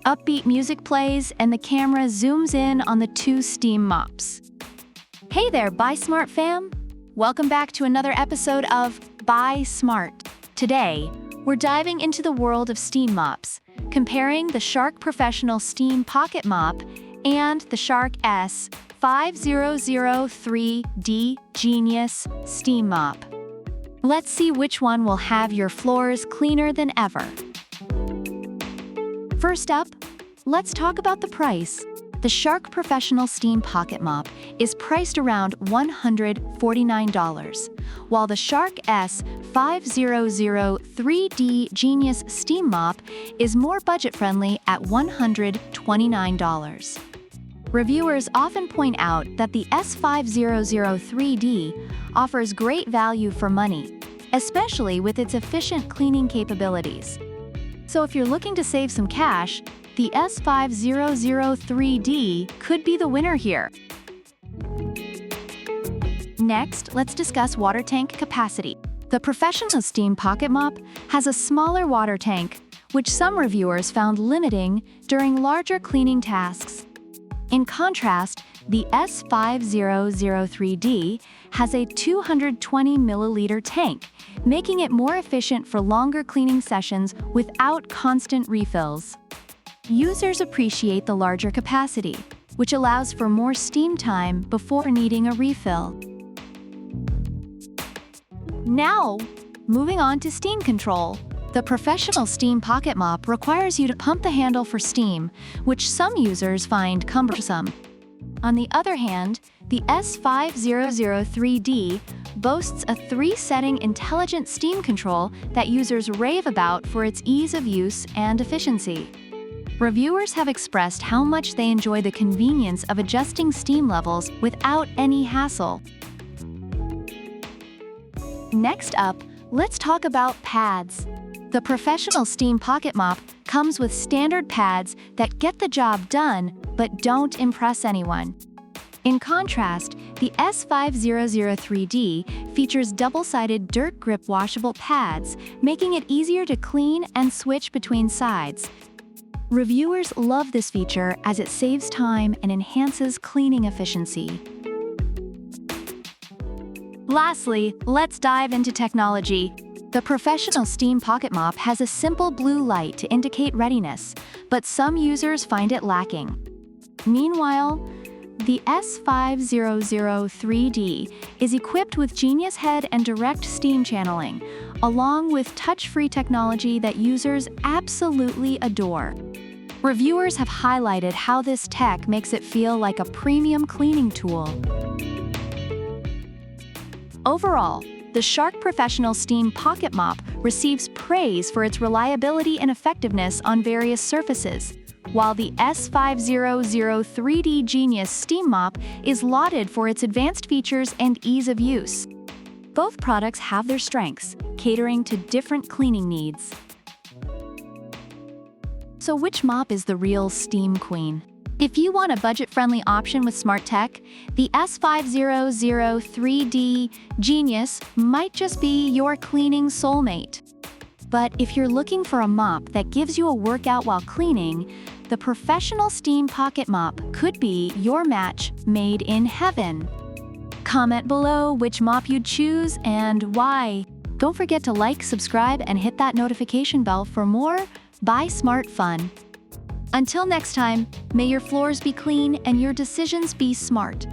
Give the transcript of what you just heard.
Upbeat music plays and the camera zooms in on the two steam mops. Hey there, Buy Smart fam! Welcome back to another episode of Buy Smart. Today, we're diving into the world of steam mops, comparing the Shark Professional Steam Pocket Mop and the Shark S5003D Genius Steam Mop. Let's see which one will have your floors cleaner than ever. First up, let's talk about the price. The Shark Professional Steam Pocket Mop is priced around $149, while the Shark S5003D Genius Steam Mop is more budget-friendly at $129. Reviewers often point out that the S5003D offers great value for money, especially with its efficient cleaning capabilities. So if you're looking to save some cash, the S5003D could be the winner here. Next, let's discuss water tank capacity. The Professional Steam Pocket Mop has a smaller water tank, which some reviewers found limiting during larger cleaning tasks. In contrast, the S5003D has a 220 milliliter tank, making it more efficient for longer cleaning sessions without constant refills. Users appreciate the larger capacity, which allows for more steam time before needing a refill. Now, moving on to steam control. The Professional Steam Pocket Mop requires you to pump the handle for steam, which some users find cumbersome. On the other hand, the S5003D boasts a 3-setting intelligent steam control that users rave about for its ease of use and efficiency. Reviewers have expressed how much they enjoy the convenience of adjusting steam levels without any hassle. Next up, let's talk about pads. The Professional Steam Pocket Mop comes with standard pads that get the job done but don't impress anyone. In contrast, the S5003D features double-sided dirt grip washable pads, making it easier to clean and switch between sides. Reviewers love this feature as it saves time and enhances cleaning efficiency. Lastly, let's dive into technology. The Professional Steam Pocket Mop has a simple blue light to indicate readiness, but some users find it lacking. Meanwhile, the S5003D is equipped with Genius Head and direct steam channeling, along with touch-free technology that users absolutely adore. Reviewers have highlighted how this tech makes it feel like a premium cleaning tool. Overall, the Shark Professional Steam Pocket Mop receives praise for its reliability and effectiveness on various surfaces, while the S5003D Genius Steam Mop is lauded for its advanced features and ease of use. Both products have their strengths, catering to different cleaning needs. So which mop is the real steam queen? If you want a budget-friendly option with smart tech, the S5003D Genius might just be your cleaning soulmate. But if you're looking for a mop that gives you a workout while cleaning, the Professional Steam Pocket Mop could be your match made in heaven. Comment below which mop you'd choose and why. Don't forget to like, subscribe, and hit that notification bell for more Buy Smart fun. Until next time, may your floors be clean and your decisions be smart.